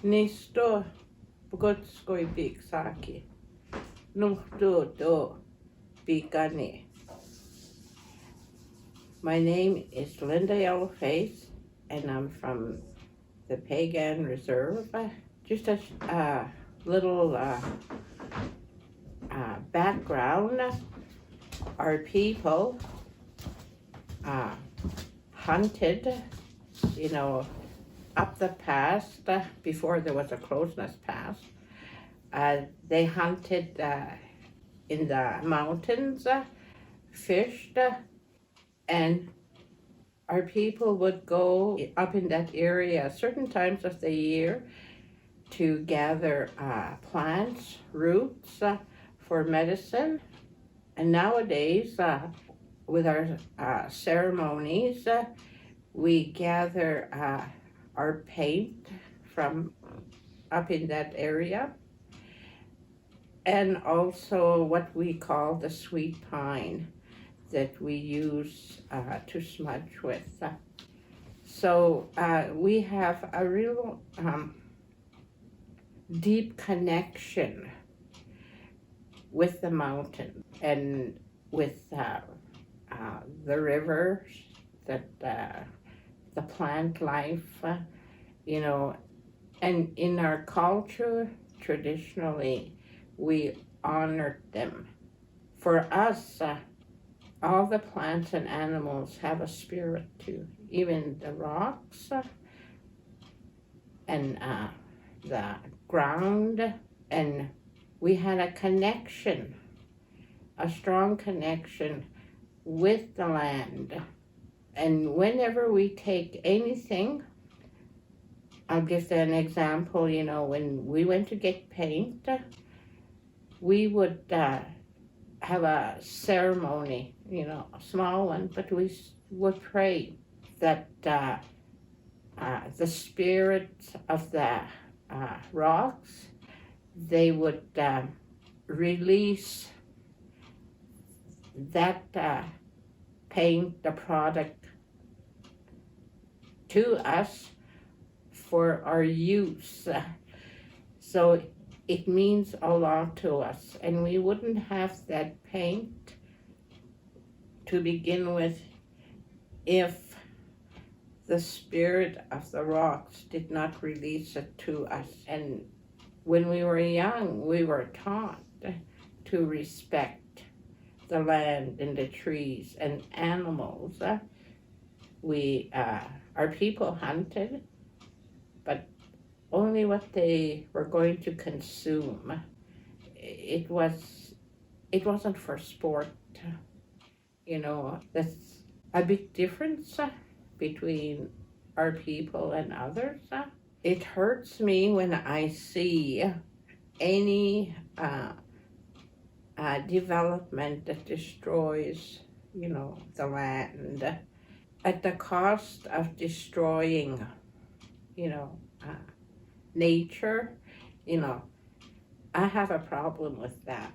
Nisto Bogotskoi Biksaki. Nuhtu do Bikani. My name is Linda Yellowface, and I'm from the Pagan Reserve. Just a little background. Our people hunted, up the pass before there was a Crow's Nest Pass. They hunted in the mountains, fished, and our people would go up in that area certain times of the year to gather plants, roots for medicine. And nowadays, with our ceremonies, we gather our paint from up in that area, and also what we call the sweet pine that we use to smudge with. So we have a real deep connection with the mountain and with the rivers, that the plant life, and in our culture, traditionally, we honored them. For us, all the plants and animals have a spirit too, even the rocks and the ground, and we had a connection, a strong connection with the land. And whenever we take anything, I'll give an example, when we went to get paint, we would have a ceremony, a small one, but we would pray that the spirits of the rocks, they would release that paint, the product, to us for our use. So it means a lot to us, and we wouldn't have that paint to begin with if the spirit of the rocks did not release it to us. And when we were young, we were taught to respect the land and the trees and animals. Our people hunted, but only what they were going to consume. It wasn't for sport. That's a big difference between our people and others. It hurts me when I see any development that destroys, the land at the cost of destroying, nature. I have a problem with that,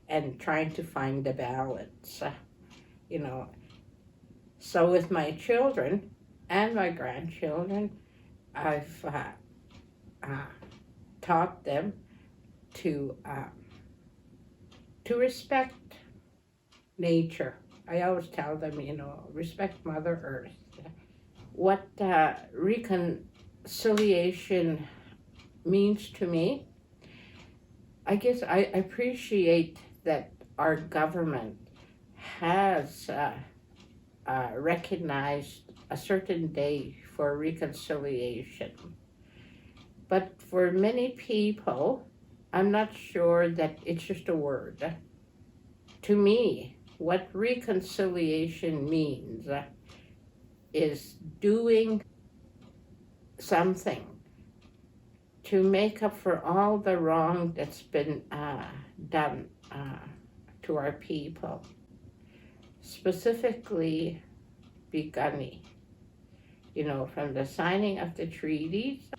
and trying to find the balance, So with my children and my grandchildren, I've taught them to respect nature. I always tell them, respect Mother Earth. What reconciliation means to me, I guess I appreciate that our government has recognized a certain day for reconciliation. But for many people, I'm not sure that it's just a word. To me, what reconciliation means is doing something to make up for all the wrong that's been done to our people, specifically Bikani. From the signing of the treaties,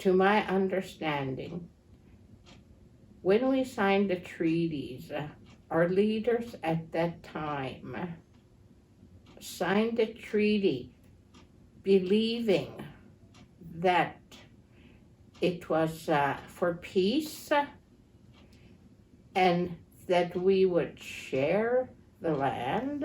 to my understanding, when we signed the treaties, our leaders at that time signed the treaty believing that it was for peace, and that we would share the land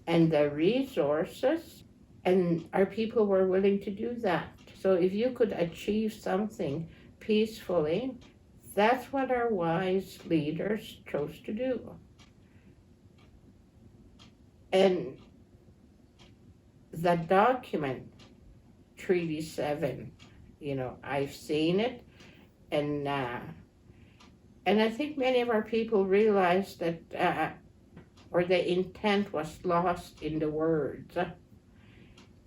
and the resources, and our people were willing to do that. So if you could achieve something peacefully, that's what our wise leaders chose to do. And the document, Treaty 7, I've seen it, and I think many of our people realized that, or the intent was lost in the words.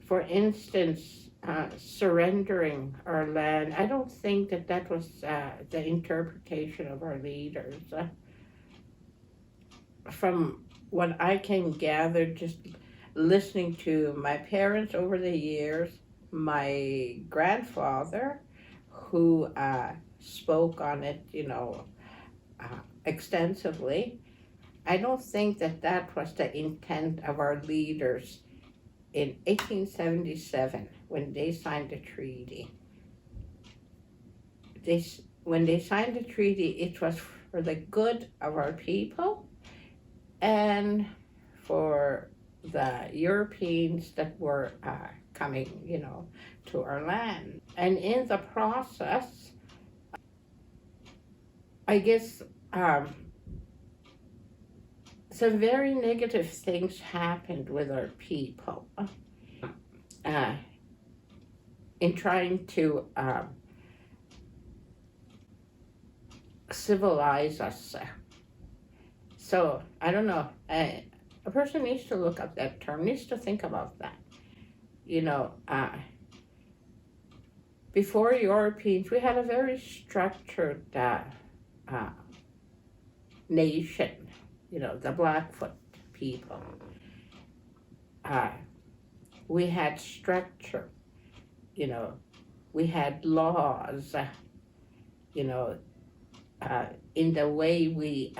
For instance, surrendering our land, I don't think that was the interpretation of our leaders. From what I can gather, just listening to my parents over the years, my grandfather, who spoke on it, extensively, I don't think that was the intent of our leaders in 1877 when they signed the treaty. When they signed the treaty, it was for the good of our people and for the Europeans that were coming, to our land. And in the process, I guess some very negative things happened with our people in trying to civilize us. So, I don't know, a person needs to look up that term, needs to think about that. Before Europeans, we had a very structured nation, the Blackfoot people. We had structure, we had laws, in the way we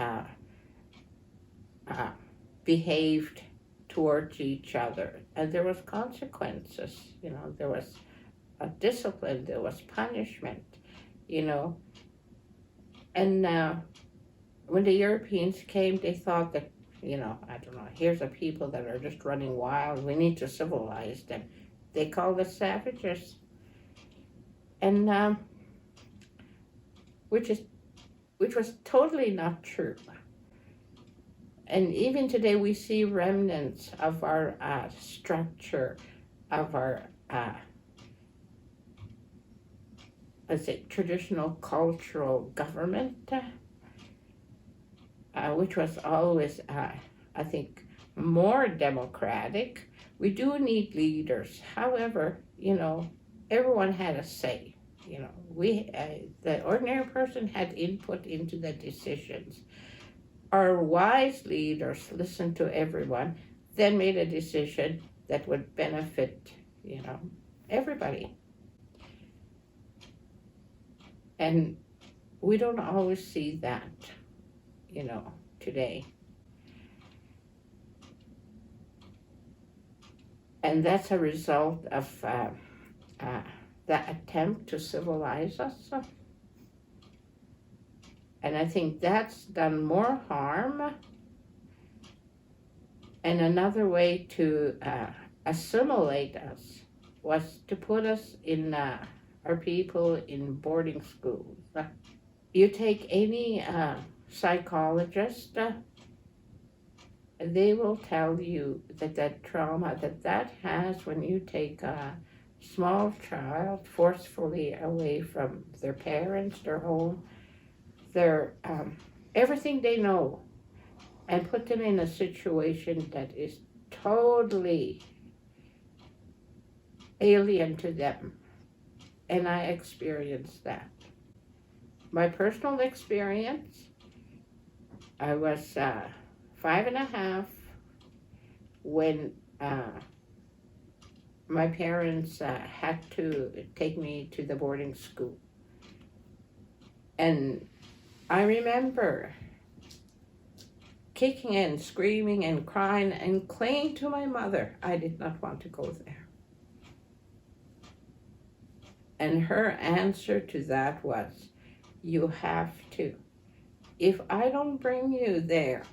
behaved towards each other. And there was consequences, there was a discipline, there was punishment, And when the Europeans came, they thought that, I don't know, here's a people that are just running wild, we need to civilize them. They called us savages. And which was totally not true. And even today we see remnants of our structure, of our traditional cultural government, which was always, I think, more democratic. We do need leaders. However, everyone had a say. The ordinary person had input into the decisions. Our wise leaders listened to everyone, then made a decision that would benefit, everybody. And we don't always see that, today. And that's a result of the attempt to civilize us. And I think that's done more harm. And another way to assimilate us was to put us in our people in boarding schools. You take any psychologist, they will tell you that trauma that has when you take a small child forcefully away from their parents, their home, their everything they know, and put them in a situation that is totally alien to them. And I experienced that. My personal experience, I was 5.5 when my parents had to take me to the boarding school. And I remember kicking and screaming and crying and clinging to my mother. I did not want to go there. And her answer to that was, you have to. If I don't bring you there,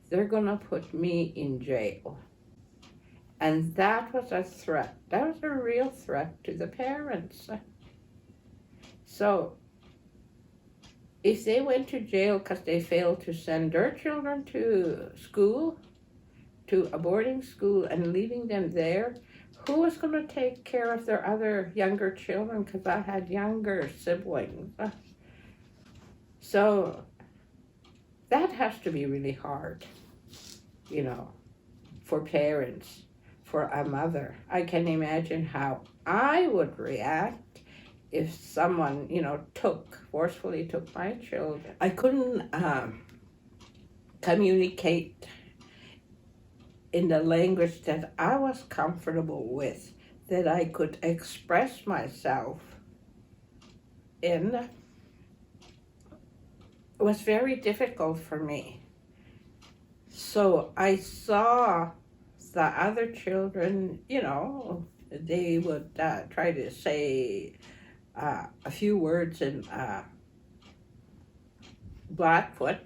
they're going to put me in jail. And that was a threat. That was a real threat to the parents. So if they went to jail because they failed to send their children to school, to a boarding school, and leaving them there, who was going to take care of their other younger children? Because I had younger siblings. So that has to be really hard, you know, for parents, for a mother. I can imagine how I would react if someone, you know, forcefully took my children. I couldn't communicate in the language that I was comfortable with, that I could express myself in. It was very difficult for me. So I saw the other children, you know, they would try to say a few words in Blackfoot.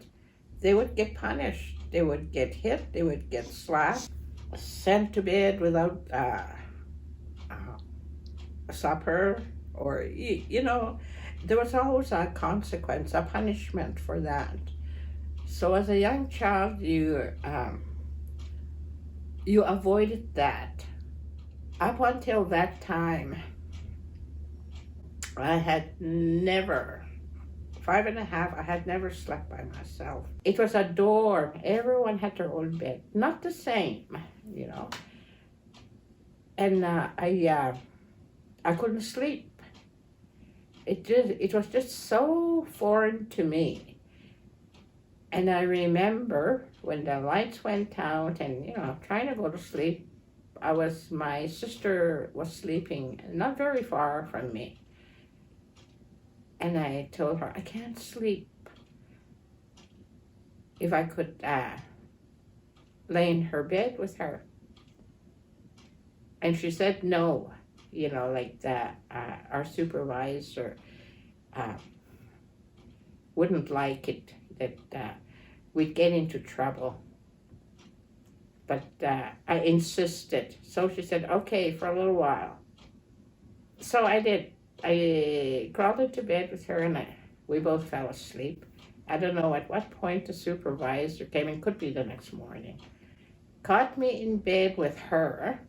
They would get punished. They would get hit. They would get slapped, sent to bed without supper, or, you know, there was always a consequence, a punishment for that. So as a young child, you avoided that. Up until that time, I had never, 5.5, I had never slept by myself. It was a dorm. Everyone had their own bed. Not the same, you know. And I couldn't sleep. It was just so foreign to me. And I remember when the lights went out and, you know, trying to go to sleep, my sister was sleeping not very far from me. And I told her, I can't sleep. If I could lay in her bed with her. And she said no, you know, like that. Our supervisor wouldn't like it, that we'd get into trouble. But I insisted. So she said, okay, for a little while. So I did. I crawled into bed with her and we both fell asleep. I don't know at what point the supervisor came in, could be the next morning, caught me in bed with her,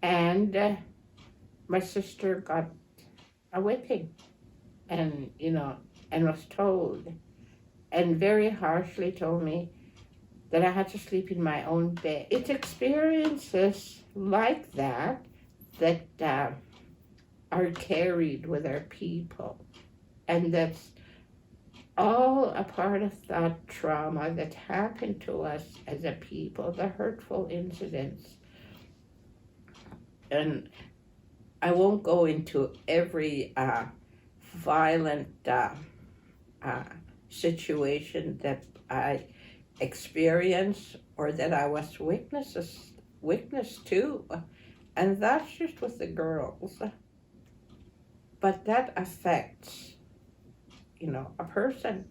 and my sister got a whipping, and, you know, and was told, and very harshly told me that I had to sleep in my own bed. It's experiences like that are carried with our people. And that's all a part of that trauma that happened to us as a people, the hurtful incidents. And I won't go into every violent situation that I experienced or that I was witness to. And that's just with the girls. But that affects, you know, a person.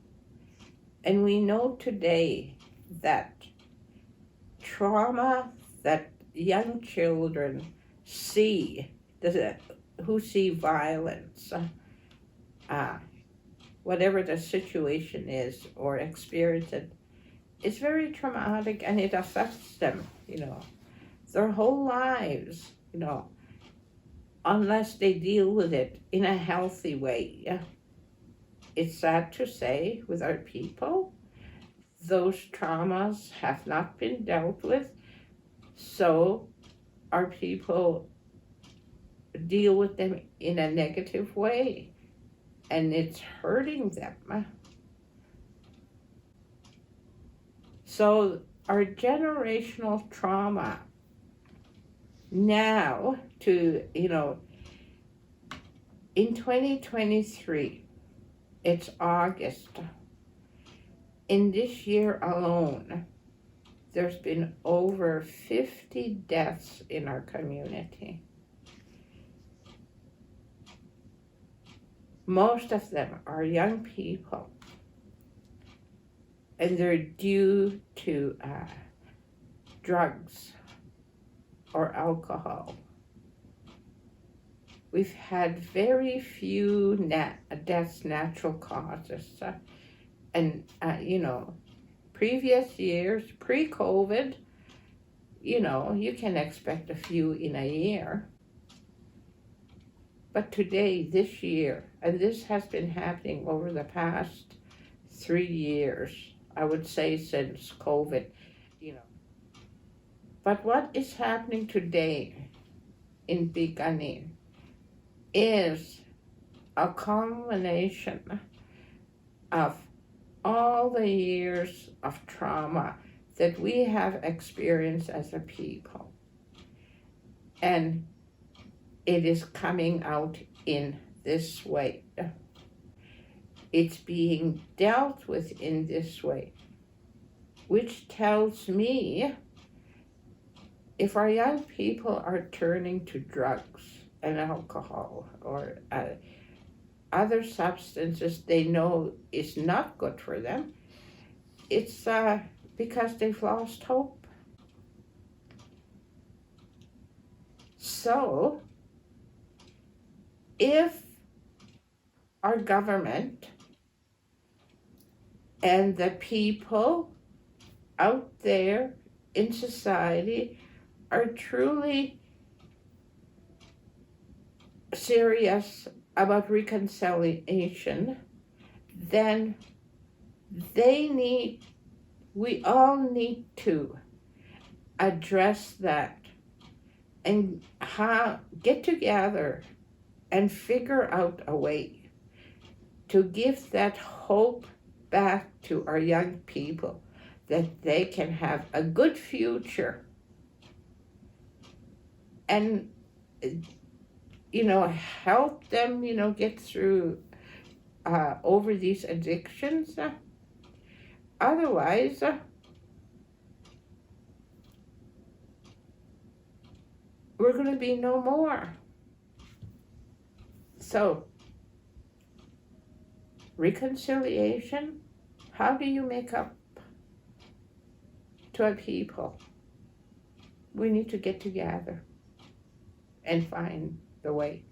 And we know today that trauma that young children see, who see violence, whatever the situation is or experience it, it's very traumatic, and it affects them, you know, their whole lives, you know, unless they deal with it in a healthy way. It's sad to say, with our people, those traumas have not been dealt with, so our people deal with them in a negative way, and it's hurting them. So our generational trauma now, to, you know, in 2023, it's August. In this year alone, there's been over 50 deaths in our community. Most of them are young people, and they're due to drugs or alcohol. We've had very few deaths, natural causes. And, previous years, pre-COVID, you can expect a few in a year. But today, this year, and this has been happening over the past 3 years, I would say since COVID, But what is happening today in Biganin is a culmination of all the years of trauma that we have experienced as a people. And it is coming out in this way. It's being dealt with in this way, which tells me if our young people are turning to drugs and alcohol or other substances they know is not good for them, it's because they've lost hope. So, if our government and the people out there in society are truly serious about reconciliation, then we all need to address that and get together and figure out a way to give that hope back to our young people, that they can have a good future and help them get through over these addictions. Otherwise we're going to be no more. So reconciliation, how do you make up to a people? We need to get together and find the way.